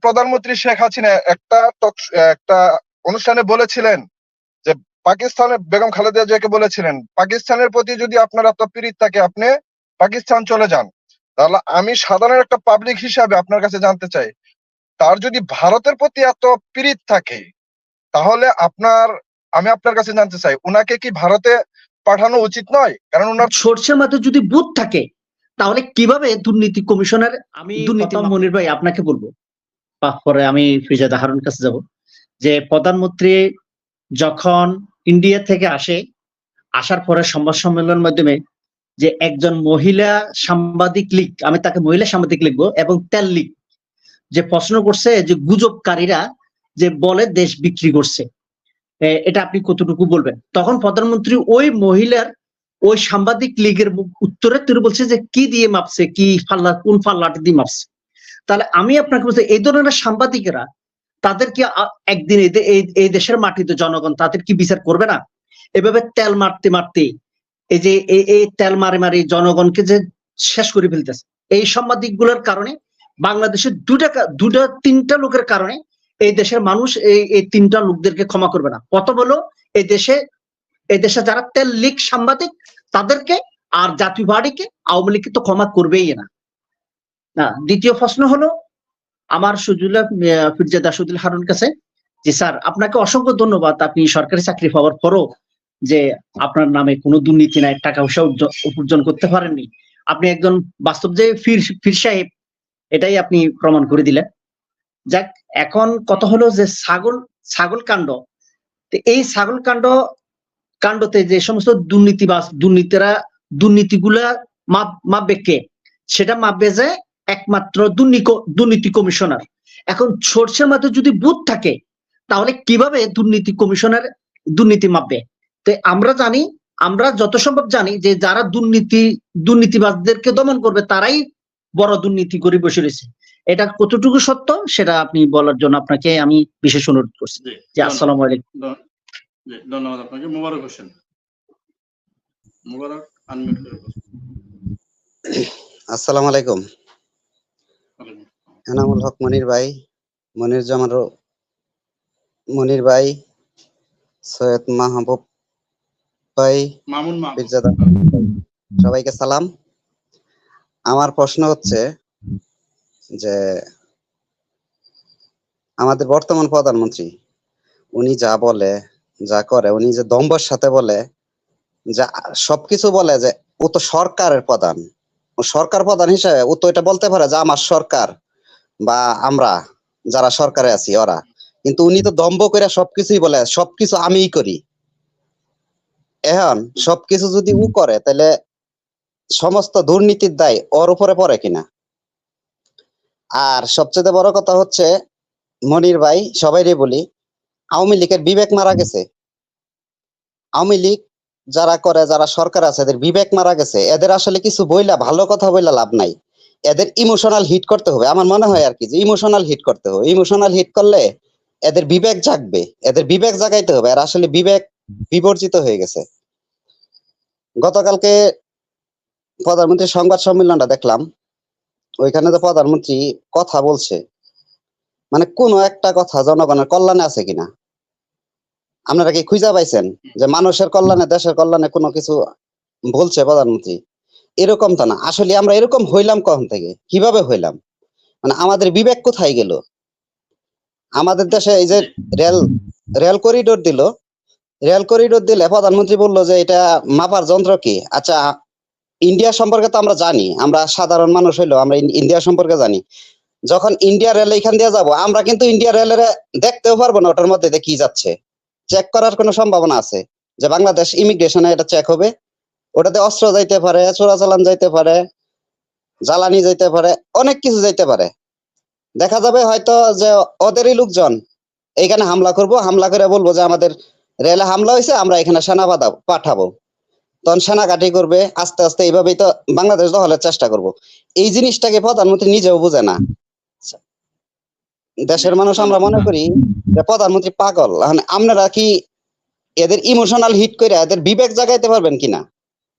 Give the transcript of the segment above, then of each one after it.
প্রধানমন্ত্রী শেখ হাসিনা একটা অনুষ্ঠানে বলেছিলেন যে পাকিস্তানের বেগম খালেদা জিয়াকে বলেছিলেন, পাকিস্তানের প্রতি যদি আপনার এত পীড়িত থাকে আপনি পাকিস্তান চলে যান। তাহলে আমি সাধারণ একটা পাবলিক হিসাবে আপনার কাছে জানতে চাই, তার যদি ভারতের প্রতি এত পীড়িত থাকে তাহলে আমি আপনার কাছে জানতে চাই, উনাকে কি ভারতে পাঠানো উচিত নয়? কারণ উনার সরষের মাঝে যদি বুথ থাকে তাহলে কিভাবে দুর্নীতি কমিশনের দুর্নীতি মনির ভাই আপনাকে বলবো, পরে আমি ফিরজাদ হারুনের কাছে যাব। যে প্রধানমন্ত্রী যখন ইন্ডিয়া থেকে আসার পরে সংবাদ সম্মেলনের মাধ্যমে যে একজন মহিলা সাংবাদিক লীগ, আমি তাকে মহিলা সাংবাদিক লিখবো, এবং তেল লীগ যে প্রশ্ন করছে যে গুজবকারীরা যে বলে দেশ বিক্রি করছে, এটা আপনি কতটুকু বলবেন? তখন প্রধানমন্ত্রী ওই মহিলার ওই সাংবাদিক লীগের উত্তরে তিনি বলছে যে কি দিয়ে মাপছে, কি কোন ফাল্লাটি দিয়ে মাপছে। তাহলে আমি আপনাকে বলছি এই ধরনের সাংবাদিকেরা তাদের কি একদিন এই দেশের মাটিতে জনগণ তাদের কি বিচার করবে না? এভাবে তেল মারতে মারতে এই যে এই তেল মারে মারে জনগণকে যে শেষ করে ফেলতেছে, এই সাংবাদিক গুলোর কারণে বাংলাদেশের দুটা তিনটা লোকের কারণে এই দেশের মানুষ এই তিনটা লোকদেরকে ক্ষমা করবে না। প্রথম হলো এই দেশে যারা তেল লীগ সাংবাদিক তাদেরকে, আর জাতীয় পার্টিকে, আওয়ামী লীগকে তো ক্ষমা করবেই না। দ্বিতীয় প্রশ্ন হলো আমার ফিরজাদ হারুনের কাছে, যে স্যার আপনাকে অসংখ্য ধন্যবাদ, আপনি সরকারি চাকরি পাওয়ার পরও যে আপনার নামে কোনো দুর্নীতি নাই, টাকা পয়সা উপার্জন করতে পারেননি, আপনি একজন বাস্তব যে ফির সাহেব, এটাই আপনি প্রমাণ করে দিলেন। যাক, এখন কথা হলো যে ছাগল কাণ্ড, এই ছাগল কাণ্ডতে যে সমস্ত দুর্নীতিগুলা মাপবে কে? সেটা মাপবে যে একমাত্র দুর্নীতি কমিশনার। এখন সরষের মাঝে যদি বুথ থাকে তাহলে কিভাবে দুর্নীতি কমিশনার দুর্নীতি মাপবে? তো আমরা যত সম্ভব জানি যে যারা দুর্নীতিবাজদেরকে দমন করবে তারাই বড় দুর্নীতি করে বসে রয়েছে। এটা কতটুকু সত্য সেটা আপনি বলার জন্য আপনাকে আমি বিশেষ অনুরোধ করছি। যে আসসালামু আলাইকুম। ধন্যবাদ আপনাকে। মোবারক হোসেন, মোবারক, আনমিউট করে বসুন। আসসালামু আলাইকুম। এনামুল হক মনির ভাই, মনির ভাই, সৈয়দ মাহবুব ভাই, সবাইকে সালাম। আমার প্রশ্ন হচ্ছে যে আমাদের বর্তমান প্রধানমন্ত্রী উনি যা বলে যা করে, উনি যে দম্ভের সাথে বলে, যা সবকিছু বলে যে ও তো সরকারের প্রধান, ও সরকার প্রধান হিসেবে ও তো এটা বলতে পারে যে আমার সরকার বা আমরা যারা সরকারে আছি ওরা, কিন্তু উনি তো দম্ভ করে সবকিছুই বলে সবকিছু আমিই করি। এখন সবকিছু যদি ও করে তাহলে সমস্ত দুর্নীতির দায় ওর উপরে পড়ে কিনা? আর সবচেয়ে বড় কথা হচ্ছে মনির ভাই, সবাইরই বলি, আওয়ামী লীগের বিবেক মারা গেছে। আওয়ামী লীগ যারা করে, যারা সরকার আছে, এদের বিবেক মারা গেছে। এদের আসলে কিছু বইলা, ভালো কথা বইলা লাভ নাই। এদের ইমোশনাল হিট করতে হবে, আমার মনে হয় আর কি, যে ইমোশনাল হিট করতে হবে। ইমোশনাল হিট করলে এদের বিবেক জাগবে, এদের বিবেক জাগাইতে হবে। আর আসলে বিবেক বিবর্জিত হয়ে গেছে। গতকালকে প্রধানমন্ত্রীর সংবাদ সম্মেলনটা দেখলাম, ওইখানে তো প্রধানমন্ত্রী কথা বলছে, মানে কোনো একটা কথা জনগণের কল্যাণে আছে কিনা? আপনারা কি খুঁজে পাইছেন যে মানুষের কল্যাণে, দেশের কল্যাণে কোনো কিছু বলছে প্রধানমন্ত্রী? এরকম তো না। আসলে আমরা এরকম হইলাম কখন থেকে, কিভাবে হইলাম? মানে আমাদের বিবেক কোথায় গেল? আমাদের দেশে এই যে রেল করিডোর দিলে প্রধানমন্ত্রী বললো যে এটা মাপার যন্ত্র কি? আচ্ছা, ইন্ডিয়া সম্পর্কে তো আমরা জানি, আমরা সাধারণ মানুষ হইলো আমরা ইন্ডিয়া সম্পর্কে জানি। যখন ইন্ডিয়া রেল এখান দিয়ে যাবো, আমরা কিন্তু ইন্ডিয়া রেলের দেখতেও পারবো না ওটার মধ্যে কি যাচ্ছে। চেক করার কোনো সম্ভাবনা আছে যে বাংলাদেশ ইমিগ্রেশনে এটা চেক হবে? ওটাতে অস্ত্র যাইতে পারে, চোরাচালান যাইতে পারে, জ্বালানি যাইতে পারে, অনেক কিছু যাইতে পারে। দেখা যাবে হয়তো যে ওদেরই লোকজন এইখানে হামলা করব, হামলা করে বলবো যে আমাদের রেলে হামলা হয়েছে, আমরা এখানে সেনা পাঠাবো। তখন সেনা ঘাঁটি করবে, আস্তে আস্তে এইভাবেই তো বাংলাদেশ দখলের চেষ্টা করব। এই জিনিসটাকে প্রধানমন্ত্রী নিজেও বুঝে না। দেশের মানুষ আমরা মনে করি যে প্রধানমন্ত্রী পাগল। আপনারা কি এদের ইমোশনাল হিট করে এদের বিবেক জাগাইতে পারবেন কিনা?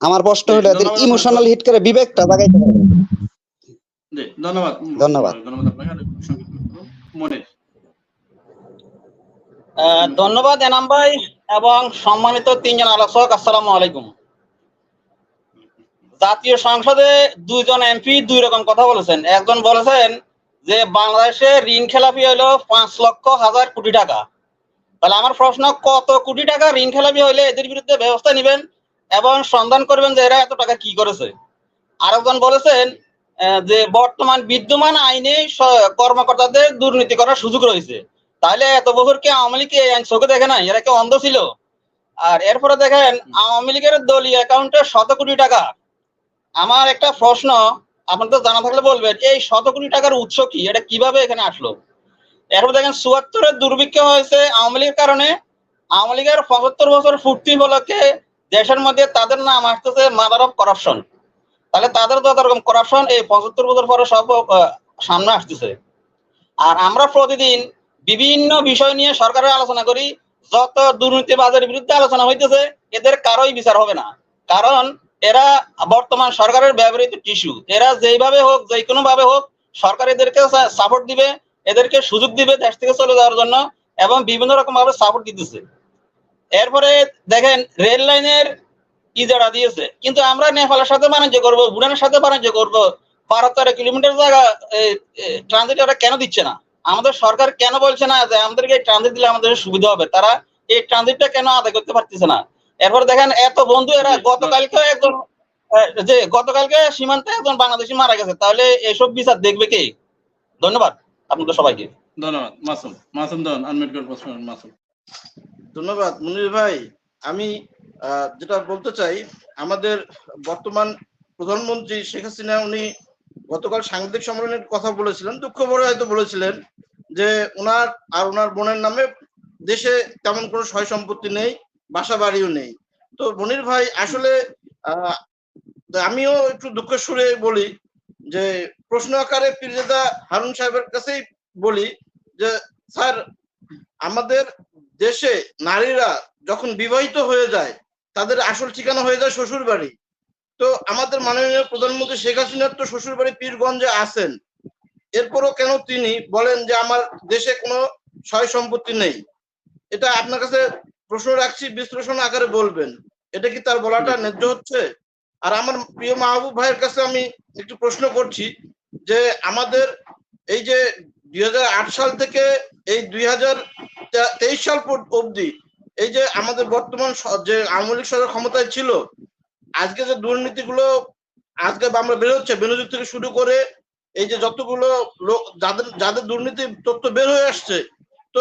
আমার প্রশ্ন হলো, এদের ইমোশনাল হিট করে বিবেকটা জাগাইতে পারবেন? ধন্যবাদ। ধন্যবাদ। মনির। ধন্যবাদ এনাম ভাই এবং সম্মানিত তিনজন আলোচক, আসসালামু আলাইকুম। জাতীয় সংসদে দুইজন এমপি দুই রকম কথা বলেছেন। একজন বলেছেন যে বাংলাদেশে ঋণ খেলাপি হলো 5,00,000 টাকা। তাহলে আমার প্রশ্ন, কত কোটি টাকা ঋণ খেলাপি হইলে এদের বিরুদ্ধে ব্যবস্থা নেবেন এবং সন্ধান করবেন যে এরা এত টাকা কি করেছে? আরেকজন বলেছেন যে বর্তমান বিদ্যমান আইনে কর্মকর্তাদের দুর্নীতি করার সুযোগ রয়েছে। তাহলে এত বছর কি আওয়ামী লীগ এই আইন চোখে দেখে নাই? এরা কি অন্ধ ছিল? আর এরপরে দেখেন আওয়ামী লীগের দলীয় অ্যাকাউন্টে 100 কোটি টাকা। আমার একটা প্রশ্ন, আপনাদের জানা থাকলে বলবেন, এই 100 কোটি টাকার উৎস কি? এটা কিভাবে এখানে আসলো? এরপর দেখেন 74-এর দুর্ভিক্ষ হয়েছে আওয়ামী লীগের কারণে। আওয়ামী লীগের 75 বছর পূর্তি উপলক্ষে দেশের মধ্যে তাদের নাম আসতেছে মাদার অফ করাপশন। তাহলে তাদের যত রকম করাপশন এই 75 বছর পরে সব সামনে আসতেছে। আর আমরা প্রতিদিন বিভিন্ন বিষয় নিয়ে সরকারের আলোচনা করি, যত দুর্নীতিবাজের বিরুদ্ধে আলোচনা হইতেছে এদের কারোই বিচার হবে না। কারণ এরা বর্তমান সরকারের ব্যবহৃত টিস্যু। এরা যেইভাবে হোক, যে কোনো ভাবে হোক, সরকার এদেরকে সাপোর্ট দিবে, এদেরকে সুযোগ দিবে দেশ থেকে চলে যাওয়ার জন্য, এবং বিভিন্ন রকম ভাবে সাপোর্ট দিতেছে। এরপরে দেখেন রেল লাইনের ইজারা দিয়েছে, কিন্তু আমরা নেপালের সাথে বাণিজ্য করবো, ভুটানের সাথে বাণিজ্য করবো, 12-13 কিলোমিটার জায়গা ট্রানজিট ওরা কেন দিচ্ছে না? আমাদের সরকার কেন বলছে না যে আমাদেরকে ট্রানজিট দিলে আমাদের সুবিধা হবে? তারা এই ট্রানজিটটা কেন আদায় করতে পারতেছে না? এরপর দেখেন এত বন্ধু, এরা গতকালকে সীমান্তে একজন বাংলাদেশি মারা গেছে। তাহলে এসব বিচার দেখবে কে? ধন্যবাদ আপনাদের সবাইকে। ধন্যবাদ। মাসুম দেন, আনমিউট করে প্রশ্ন করেন মাসুম। ধন্যবাদ মনির ভাই। আমি যেটা বলতে চাই, আমাদের বর্তমান প্রধানমন্ত্রী শেখ হাসিনা উনি গতকাল সাংবাদিক সম্মেলনের কথা বলেছিলেন, দুঃখ ভরে হয়তো বলেছিলেন যে ওনার আর ওনার বোনের নামে দেশে তেমন কোনো সয় সম্পত্তি নেই, বাসা বাড়িও নেই। তো মনির ভাই আসলে আমিও একটু দুঃখের সুরে বলি যে প্রশ্ন আকারে পীরজাদা হারুন সাহেবের কাছেই বলি যে স্যার, আমাদের দেশে নারীরা যখন বিবাহিত হয়ে যায় তাদের আসল ঠিকানা হয়ে যায় শ্বশুর বাড়ি। তো আমাদের মাননীয় প্রধানমন্ত্রী শেখ হাসিনার তো শ্বশুর বাড়ি পীরগঞ্জে আছেন, এরপরও কেন তিনি বলেন যে আমার দেশে কোনো সয় সম্পত্তি নেই? এটা আপনার কাছে প্রশ্ন রাখছি, বিশ্লেষণ আকারে বলবেন, এটা কি তার বলাটা ন্যায্য হচ্ছে? আর আমার প্রিয় মাহবুব ভাইয়ের কাছে আমি একটু প্রশ্ন করছি যে আমাদের এই যে 2008 সাল থেকে এই 2023 সাল অবধি এই যে আমাদের বর্তমান যে আওয়ামী লীগ সরকার ক্ষমতায় ছিল, আজকে যে দুর্নীতিগুলো আজকে আমরা বেরোচ্ছে, বেনজির থেকে শুরু করে এই যে যতগুলো লোক যাদের দুর্নীতি তথ্য বের হয়ে আসছে, তো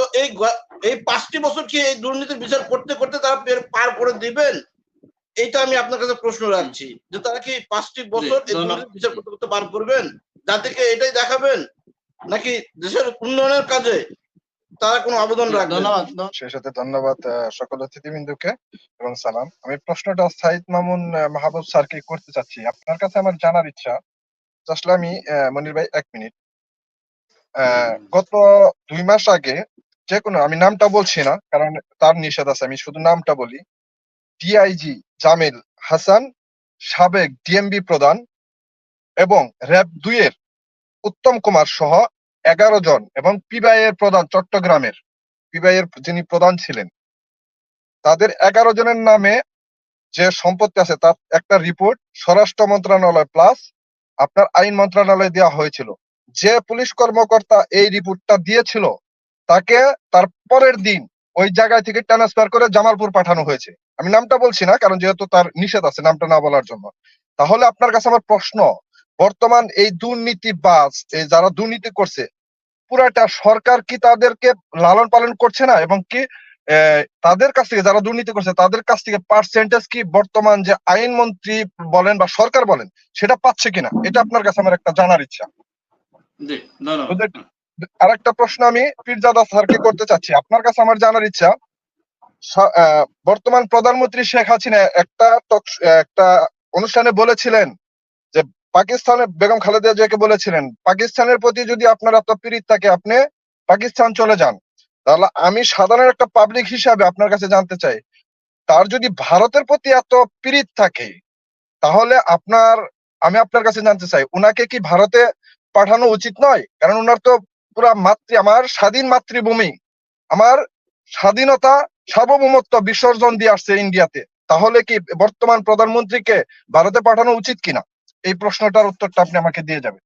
এই 5টি বছর কি এই দুর্নীতির বিচার করতে করতে তারা পার করে দিবেন? এইটা আমি আপনার কাছে প্রশ্ন রাখছি যে তারা কি 5টি বছর এই দুর্নীতির বিচার করতে করতে পার করবেন? জাতিকে এটাই দেখাবেন নাকি দেশের উন্নয়নের কাজে তারা কোনো আবেদন রাখবেন? সেই সাথে ধন্যবাদ সকল অতিথিবৃন্দকে এবং সালাম। আমি প্রশ্নটা সাইদ মামুন মাহবুব স্যারকে করতে চাচ্ছি। আপনার কাছে আমার জানার ইচ্ছা, আসলে আমি মনির ভাই 1 মিনিট, গত 2 মাস আগে যে কোনো, আমি নামটা বলছি না কারণ তার নিষেধ আছে, আমি শুধু নামটা বলি, ডিআইজি জামিল হাসান, সাবেক ডিএমবি প্রধান এবং র‍্যাব 2 এর উত্তম কুমার সহ 11 জন এবং পিবিআই এর প্রধান, চট্টগ্রামের পিবিআই এর যিনি প্রধান ছিলেন, তাদের 11 জনের নামে যে সম্পত্তি আছে তার একটা রিপোর্ট স্বরাষ্ট্র মন্ত্রণালয় প্লাস আপনার আইন মন্ত্রণালয়ে দেওয়া হয়েছিল। যে পুলিশ কর্মকর্তা এই রিপোর্টটা দিয়েছিল তাকে তার পরের দিন ওই জায়গায় থেকে ট্রান্সফার করে জামালপুর পাঠানো হয়েছে। আমি নামটা বলছি না কারণ যেহেতু তার নিষেধ আছে নামটা না বলার জন্য। তাহলে আপনার কাছে আমার প্রশ্ন, বর্তমান এই দুর্নীতিবাজ, এই যারা দুর্নীতি করছে, পুরাটা সরকার কি তাদেরকে লালন পালন করছে না? এবং কি তাদের কাছ থেকে, যারা দুর্নীতি করছে তাদের কাছ থেকে পার্সেন্টেজ কি বর্তমান যে আইনমন্ত্রী বলেন বা সরকার বলেন সেটা পাচ্ছে কিনা? এটা আপনার কাছে আমার একটা জানার ইচ্ছা। আরেকটা প্রশ্ন আমি পীরজাদা স্যারকে করতে চাচ্ছি। আপনার কাছে আমার জানার ইচ্ছা, বর্তমান প্রধানমন্ত্রী শেখ হাসিনা একটা অনুষ্ঠানে বলেছিলেন যে পাকিস্তানের বেগম খালেদা জিয়াকে বলেছিলেন, পাকিস্তানের প্রতি যদি আপনার এত প্রীতি থাকে আপনি পাকিস্তান চলে যান। তাহলে আমি সাধারণ একটা পাবলিক হিসাবে আপনার কাছে জানতে চাই, তার যদি ভারতের প্রতি এত প্রীতি থাকে তাহলে আমি আপনার কাছে জানতে চাই, উনাকে কি ভারতে পাঠানো উচিত নয়? কারণ উনার তো পুরা আমার স্বাধীন মাতৃভূমি, আমার স্বাধীনতা সার্বভৌমত্ব বিসর্জন দিয়ে আসছে ইন্ডিয়াতে, তাহলে কি বর্তমান প্রধানমন্ত্রীকে ভারতে পাঠানো উচিত কিনা? এই প্রশ্নটার উত্তরটা আপনি আমাকে দিয়ে যাবেন।